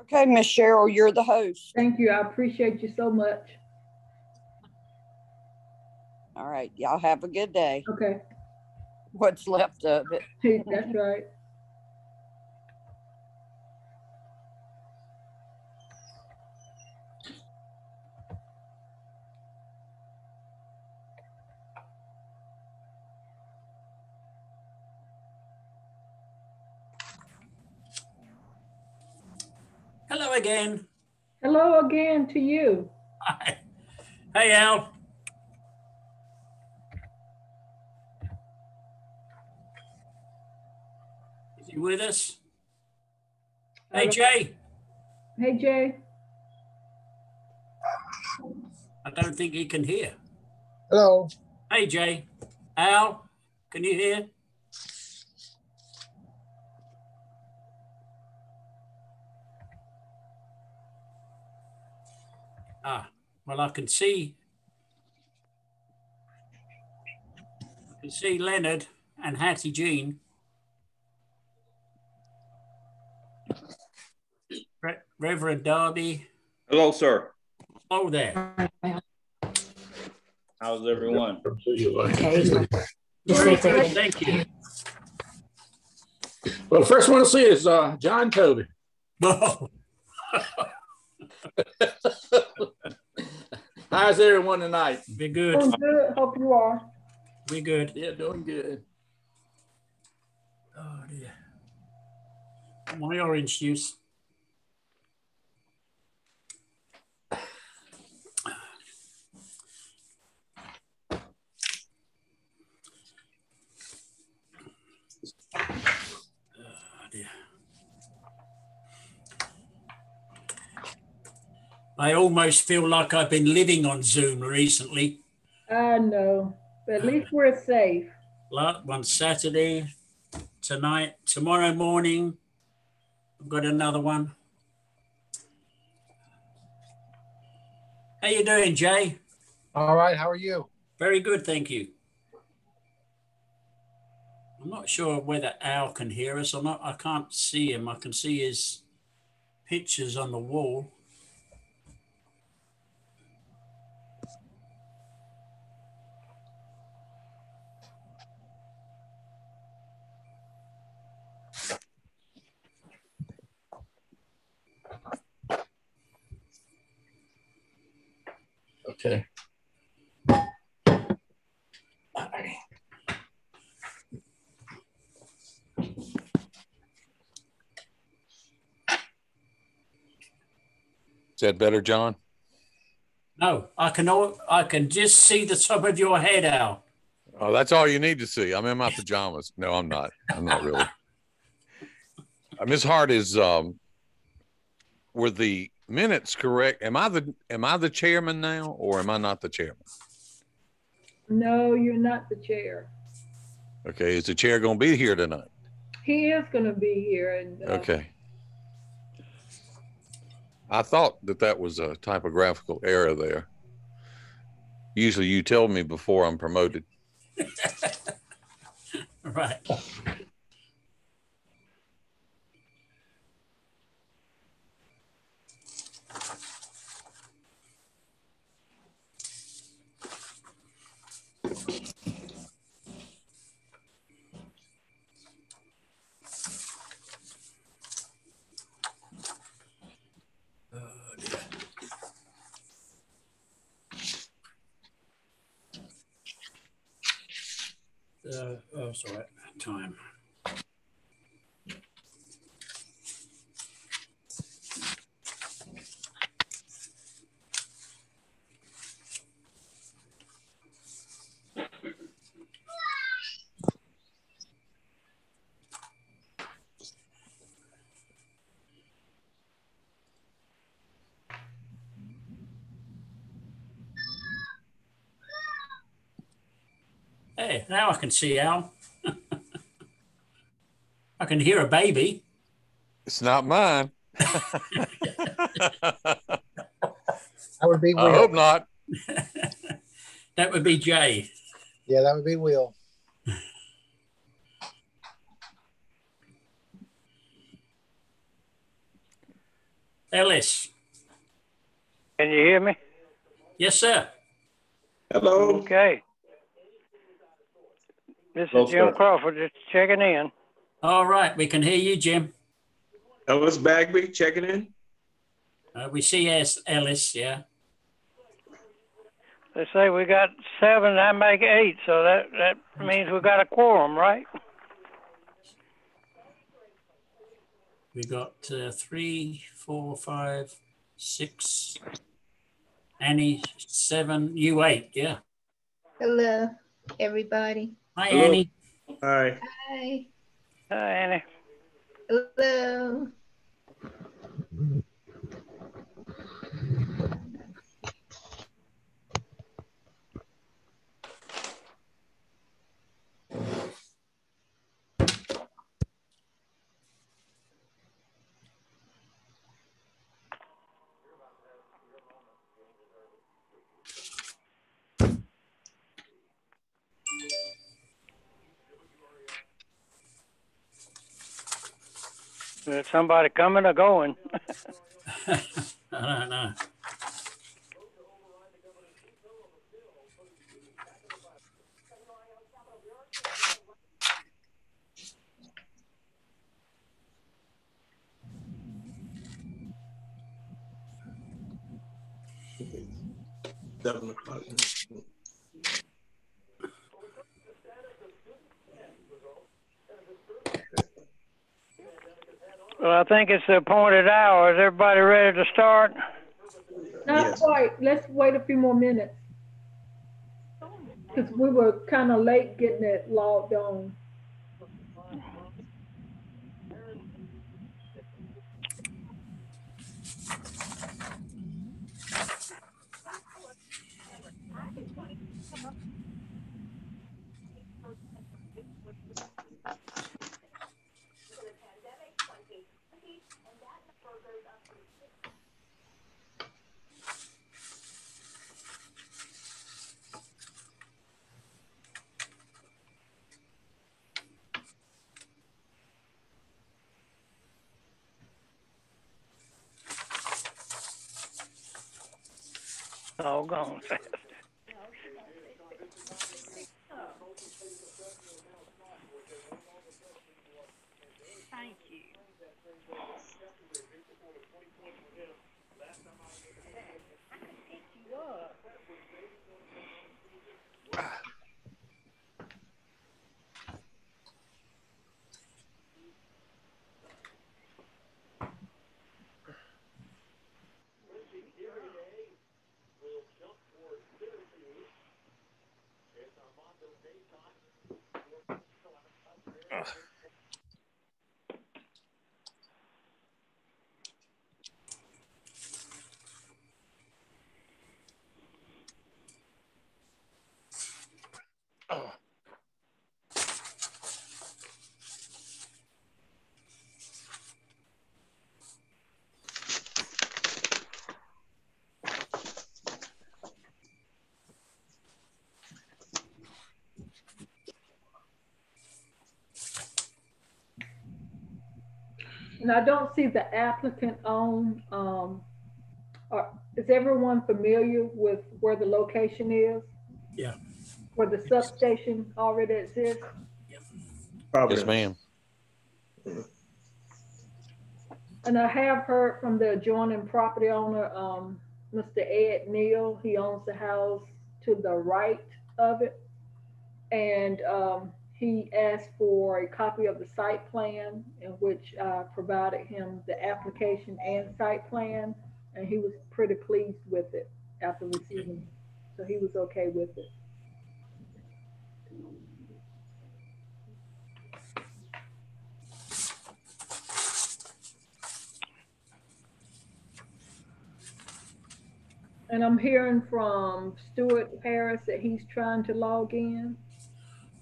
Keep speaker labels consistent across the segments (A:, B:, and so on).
A: Okay, Miss Cheryl, you're the host.
B: Thank you. I appreciate you so much.
A: All right. Y'all have a good day.
B: Okay.
A: What's left of it.
B: That's right.
C: Hello again.
B: Hello again to you.
C: Hi. Hey, Al. Is he with us? Hey, Jay.
B: Hey, Jay.
C: I don't think he can hear.
D: Hello.
C: Hey, Jay. Al, can you hear? Well, I can see Leonard and Hattie Jean. Reverend Darby.
E: Hello, sir.
C: Oh, there.
E: How's everyone?
C: Very good, thank you.
D: Well, the first one to see is John Toby.
C: Oh.
D: How's everyone tonight?
C: Be good.
B: Doing good. Hope you are.
C: We good.
D: Yeah, doing good.
C: Oh dear. My orange juice. I almost feel like I've been living on Zoom recently.
B: I know, but at least we're safe.
C: One Saturday, tonight, tomorrow morning, I've got another one. How you doing, Jay?
D: All right, how are you?
C: Very good, thank you. I'm not sure whether Al can hear us or not. I can't see him. I can see his pictures on the wall.
D: Okay.
F: Is that better, John?
C: No, I can just see the top of your head, Al.
F: Oh, that's all you need to see. I'm in my pajamas. No, I'm not. I'm not really. Ms. Hart, were the minutes correct? Am I the chairman now, or am I not the chairman?
B: No, you're not the chair.
F: Okay, is the chair going to be here tonight?
B: He is going to be here. And
F: okay. I thought that was a typographical error there. Usually you tell me before I'm promoted.
C: Right. Sorry, time. Hey, now I can see Al. I can hear a baby.
F: It's not mine.
D: That would be Will.
F: I hope not.
C: That would be Jay.
D: Yeah, that would be Will.
C: Ellis.
E: Can you hear me?
C: Yes, sir.
G: Hello.
E: Okay. This
G: Hello,
E: is Jim
G: sir.
E: Crawford just checking in.
C: All right, we can hear you, Jim.
G: Ellis Bagby checking in.
C: We see Ellis, yeah.
E: They say we got 7, I make 8, so that means we got a quorum, right?
C: We got 3, 4, 5, 6. Annie, 7. You 8, yeah.
H: Hello, everybody.
C: Hi,
G: Hello.
C: Annie.
G: Hi.
H: Hi.
E: Hi, Annie.
H: Hello.
E: Is somebody coming or going?
C: I don't know.
G: Okay. 7 o'clock.
E: Well, I think it's the appointed hour. Is everybody ready to start?
B: Not
G: Yes.
B: quite. Let's wait a few more minutes. Because we were kind of late getting it logged on.
E: All gone. Thank you.
B: And I don't see the applicant on. Is everyone familiar with where the location is?
C: Yeah.
B: Where the substation already exists?
F: Yes, ma'am.
B: And I have heard from the adjoining property owner, Mr. Ed Neal. He owns the house to the right of it. And he asked for a copy of the site plan, in which I provided him the application and site plan. And he was pretty pleased with it after receiving it. So he was okay with it. And I'm hearing from Stuart Harris that he's trying to log in.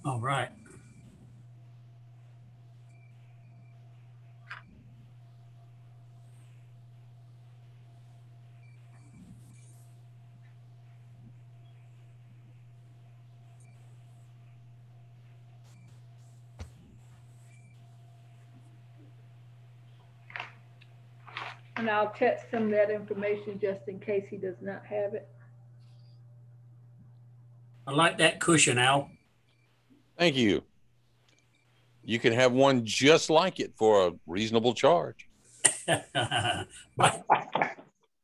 C: All right.
B: And And I'll text him that information just in case he does not have it.
C: I like that cushion, Al.
F: Thank you. You can have one just like it for a reasonable charge.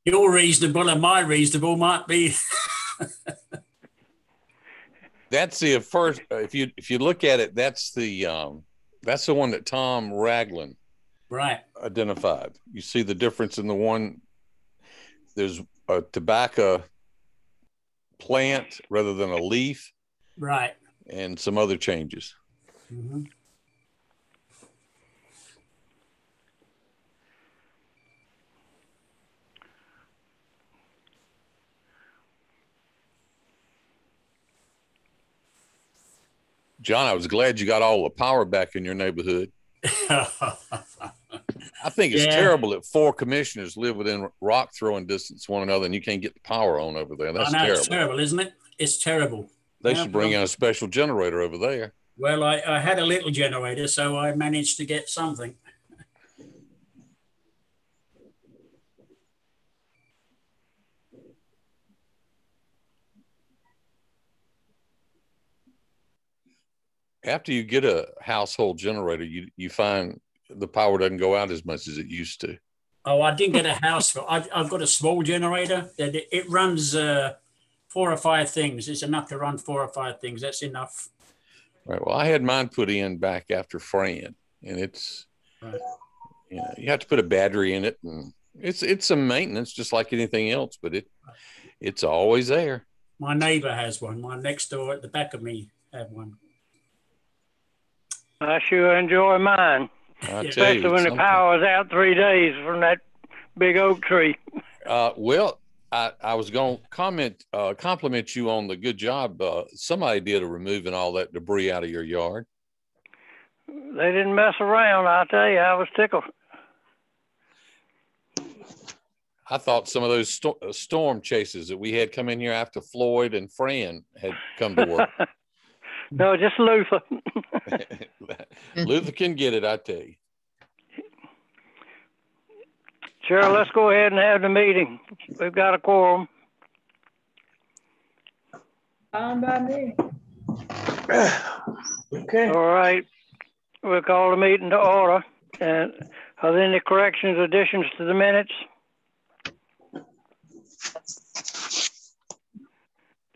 C: Your reasonable and my reasonable might be.
F: That's the first. If you look at it, that's the one that Tom Ragland
C: Right.
F: identified. You see the difference in the one. There's a tobacco plant rather than a leaf,
C: Right.
F: and some other changes.
C: Mhm.
F: John, I was glad you got all the power back in your neighborhood. I think it's
C: Yeah.
F: terrible that 4 commissioners live within rock throwing distance of one another and you can't get the power on over there. That's
C: I know,
F: terrible.
C: it's terrible, isn't it? It's terrible.
F: They
C: Yeah,
F: should bring
C: well-
F: in a special generator over there.
C: Well, I had a little generator, so I managed to get something.
F: After you get a household generator, you find the power doesn't go out as much as it used to.
C: Oh, I didn't get a house for. I've got a small generator that it runs 4 or 5 things. It's enough to run 4 or 5 things. That's enough.
F: Right. Well, I had mine put in back after Fran, and it's,
C: Right.
F: you have to put a battery in it, and it's some maintenance just like anything else, but it's always there.
C: My neighbor has one. My next door at the back of me had one.
E: I sure enjoy mine,
F: I tell you,
E: especially
F: it's
E: when the
F: something.
E: power's out 3 days from that big oak tree.
F: Well, I was going to compliment you on the good job somebody did of removing all that debris out of your yard.
E: They didn't mess around, I tell you. I was tickled.
F: I thought some of those storm chases that we had come in here after Floyd and Fran had come to work.
E: No, just Luther.
F: Luther can get it, I tell you.
E: Cheryl, let's go ahead and have the meeting. We've got a quorum.
B: Fine by me.
G: Okay.
E: All right. We'll call the meeting to order. And are there any corrections, additions to the minutes?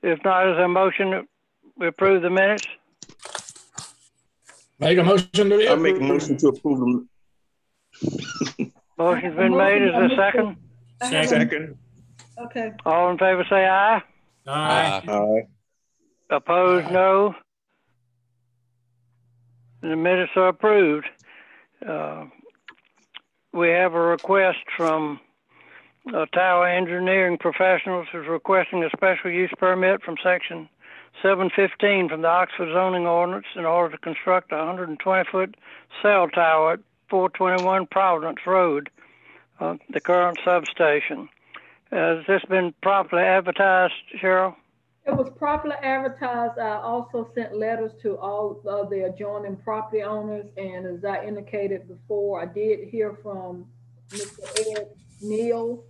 E: If not, is there a motion that we approve the minutes?
D: Make a motion to
G: I make a motion to approve them.
E: Motion's been made. Is there a second?
G: Second.
B: Okay.
E: All in favor say aye.
C: Aye.
G: Aye.
E: Opposed, no. The minutes are approved. We have a request from Tower Engineering Professionals who's requesting a special use permit from section 715 from the Oxford zoning ordinance in order to construct a 120-foot cell tower at 421 Providence Road, the current substation. Has this been properly advertised, Cheryl?
B: It was properly advertised. I also sent letters to all of the adjoining property owners, and as I indicated before, I did hear from Mr. Ed Neal,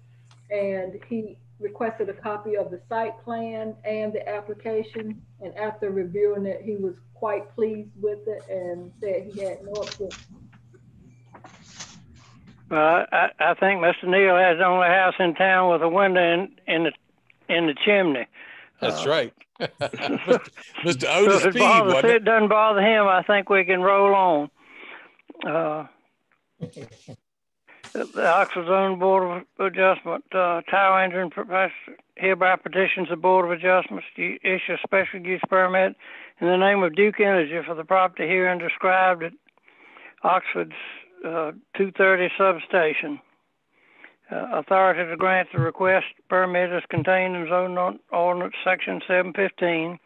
B: and he requested a copy of the site plan and the application, and after reviewing it, he was quite pleased with it and said he had no objection.
E: I think Mr. Neal has the only house in town with a window in the chimney.
F: That's right. Mr.
E: So
F: Otis
E: if
F: Speed, wasn't
E: it
F: it?
E: doesn't bother him, I think we can roll on. The Oxford Zone Board of Adjustment, Tower Engineering Professional hereby petitions the Board of Adjustments to issue a special use permit in the name of Duke Energy for the property herein described at Oxford's 230 substation. Authority to grant the request permit is contained in Zoning Ordinance Section 715.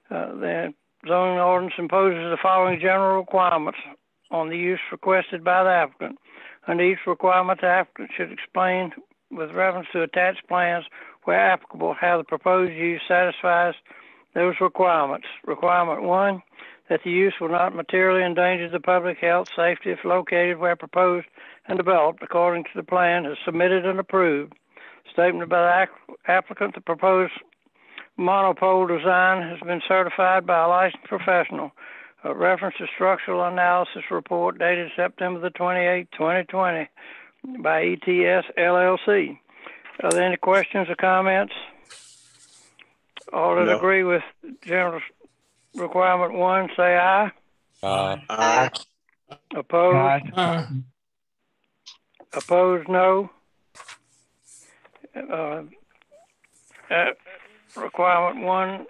E: The zoning ordinance imposes the following general requirements on the use requested by the applicant. Under each requirement, the applicant should explain with reference to attached plans where applicable how the proposed use satisfies those requirements. Requirement 1, that the use will not materially endanger the public health, safety if located where proposed and developed according to the plan is submitted and approved. Statement by the applicant, the proposed monopole design has been certified by a licensed professional. Reference to structural analysis report dated September the 28th, 2020 by ETS LLC. Are there any questions or comments? All that
G: No.
E: agree with general requirement 1, say aye.
G: Aye.
E: Opposed? Opposed, no. Requirement 1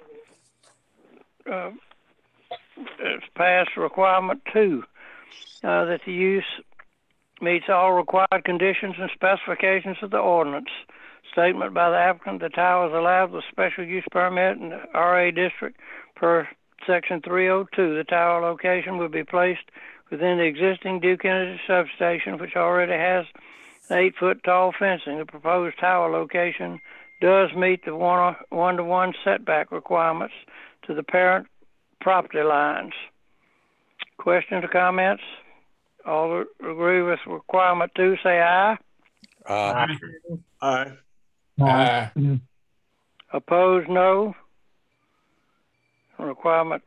E: is passed. Requirement 2, that the use meets all required conditions and specifications of the ordinance. Statement by the applicant, the tower is allowed with special use permit in the RA district per section 302. The tower location will be placed within the existing Duke Energy substation, which already has 8-foot tall fencing. The proposed tower location does meet the one-to-one setback requirements to the parent property lines. Questions or comments? All that agree with requirement 2, say aye.
G: Aye.
E: Opposed, no. Requirement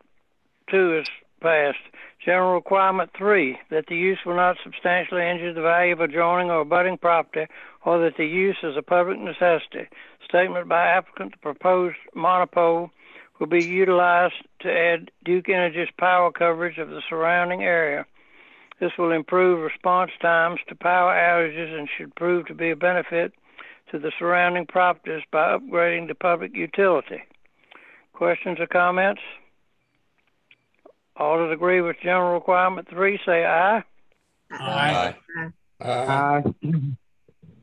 E: 2 is passed. General requirement 3, that the use will not substantially injure the value of adjoining or abutting property, or that the use is a public necessity. Statement by applicant, the proposed monopole will be utilized to add Duke Energy's power coverage of the surrounding area. This will improve response times to power outages and should prove to be a benefit to the surrounding properties by upgrading the public utility. Questions or comments? All that agree with general requirement 3, say aye.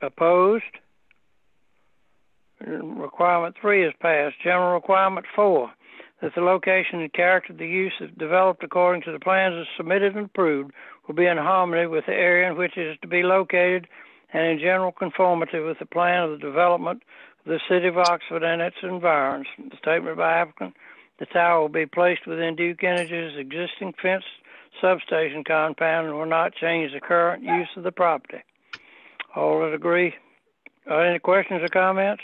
E: Opposed? Requirement 3 is passed. General requirement 4, that the location and character of the use is developed according to the plans as submitted and approved will be in harmony with the area in which it is to be located and in general conformity with the plan of the development of the city of Oxford and its environs. The statement by applicant, the tower will be placed within Duke Energy's existing fenced substation compound and will not change the current use of the property. All that agree? Any questions or comments?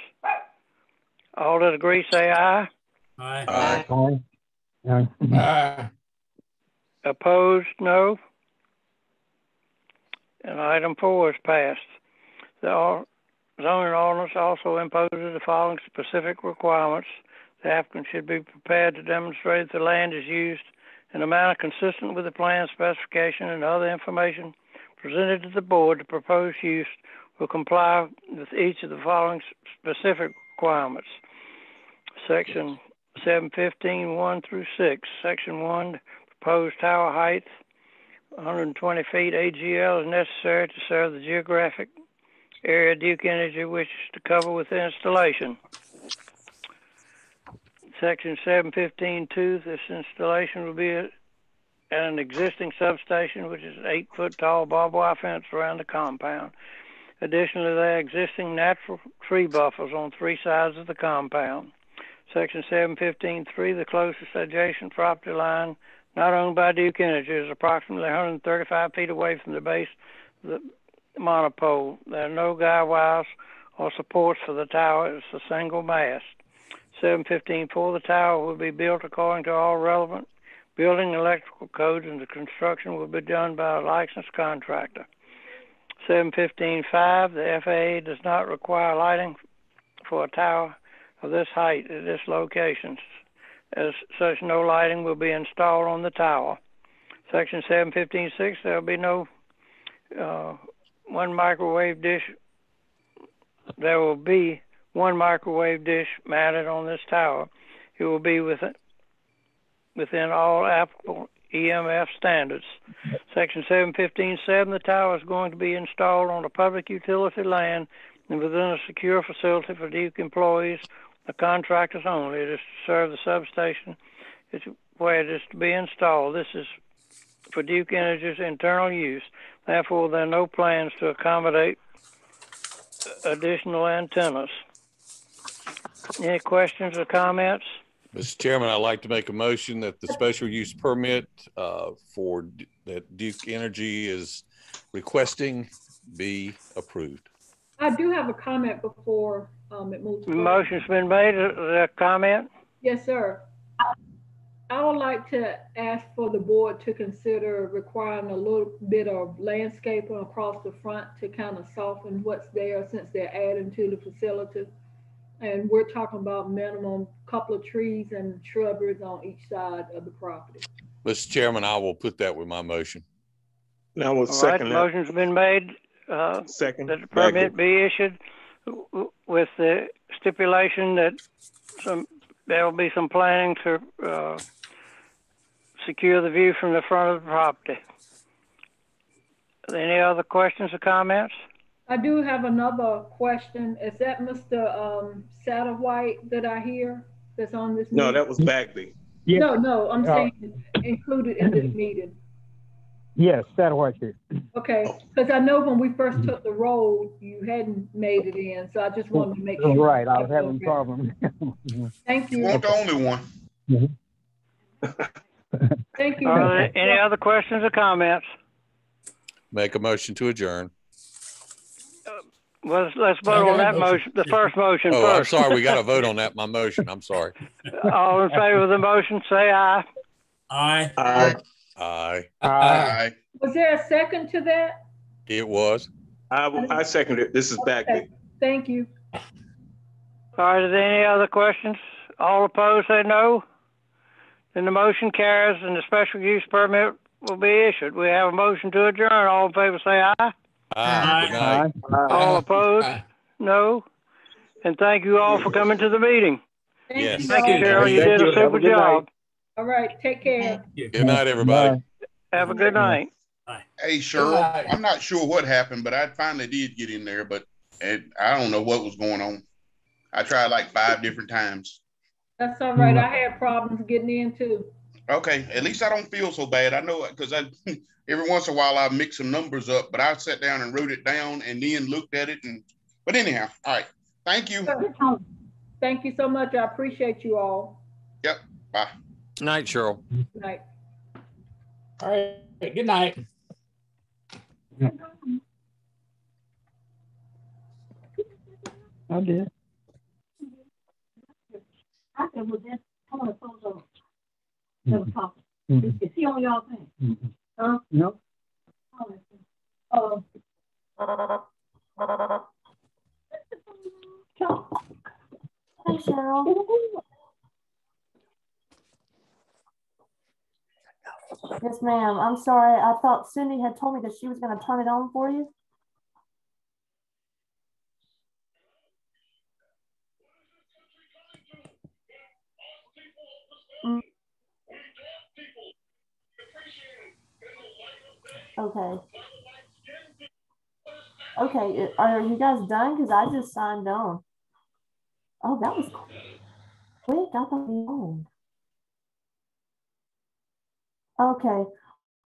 E: All that agree, say aye. Opposed, no. And item 4 is passed. The zoning ordinance also imposes the following specific requirements. The applicant should be prepared to demonstrate that the land is used in a manner consistent with the plan specification and other information presented to the board. The proposed use will comply with each of the following specific requirements. Section 715, 1 through 6. Section 1, proposed tower height, 120 feet AGL is necessary to serve the geographic area Duke Energy wishes to cover with the installation. Section 715.2, this installation will be at an existing substation, which is 8-foot tall barbed wire fence around the compound. Additionally, there are existing natural tree buffers on 3 sides of the compound. Section 715.3, the closest adjacent property line not owned by Duke Energy is approximately 135 feet away from the base of the monopole. There are no guy wires or supports for the tower. It's a single mast. 715.4, the tower will be built according to all relevant building and electrical codes, and the construction will be done by a licensed contractor. 715.5, the FAA does not require lighting for a tower of this height at this location. As such, no lighting will be installed on the tower. Section 715.6, there will be no one microwave dish. There will be one microwave dish mounted on this tower. It will be within all applicable EMF standards. Section 715.7, the tower is going to be installed on a public utility land and within a secure facility for Duke employees, the contractors only. It is to serve the substation. It's where it is to be installed. This is for Duke Energy's internal use. Therefore, there are no plans to accommodate additional antennas. Any questions or comments?
F: Mr. Chairman, I'd like to make a motion that the special use permit that Duke Energy is requesting be approved.
B: I do have a comment before it moves forward.
E: Motion's been made. A comment?
B: Yes, sir. I would like to ask for the board to consider requiring a little bit of landscaping across the front to kind of soften what's there since they're adding to the facility. And we're talking about minimum couple of trees and shrubberies on each side of the property.
F: Mr. Chairman, I will put that with my motion.
G: Now we'll
E: All right,
G: second that.
E: motion's been made.
G: Second.
E: That the permit be issued with the stipulation that there will be some planning to secure the view from the front of the property. Any other questions or comments?
B: I do have another question. Is that Mr. Satterwhite that I hear that's on this meeting?
G: No, that was Bagley.
I: Yeah.
B: No, I'm saying included in this meeting.
I: Yes, Satterwhite here.
B: Okay, because I know when we first took the road, you hadn't made it in, so I just wanted to make sure.
I: Right, I was having problems.
B: Thank you.
J: Weren't the only one.
B: Thank you.
E: Are there any other questions or comments?
F: Make a motion to adjourn.
E: Well, let's vote on that motion, the first motion
F: Oh, I'm
E: first.
F: sorry. We got to vote on that. My motion. I'm sorry.
E: All in favor of the motion, say aye.
C: Aye.
G: Aye.
F: Aye.
J: Aye.
B: Was there a second to that?
F: It was.
G: I second it. This is Bagley.
B: Okay, thank you.
E: All right, are there any other questions? All opposed, say no. Then the motion carries and the special use permit will be issued. We have a motion to adjourn. All in favor, say aye.
F: Aye. Good night.
E: All opposed, no. And thank you all for coming to the meeting.
F: Yes.
B: you
E: Thank you,
B: all.
E: Cheryl. You did a
G: Have a
E: super
G: good
E: job.
G: night.
B: All right, take care.
F: Good night, everybody.
E: Have a good night.
J: Hey, Cheryl, I'm not sure what happened, but I finally did get in there, but I don't know what was going on. I tried like 5 different times.
B: That's all right. I had problems getting in too.
J: Okay, at least I don't feel so bad. I know because every once in a while I mix some numbers up, but I sat down and wrote it down and then looked at it. But anyhow, all right. Thank you.
B: Thank you so much. I appreciate you all.
J: Yep. Bye.
F: Night, Cheryl.
B: Good night.
D: All right. Good night.
I: I did.
K: I said, well, then, I want to close on. Never talking. Is he on y'all thing? Huh?
I: No.
K: Oh. Hey, Cheryl. Yes, ma'am. I'm sorry. I thought Cindy had told me that she was going to turn it on for you. Okay. Okay, are you guys done? Because I just signed on. Oh, that was quick. I thought we owned. Okay.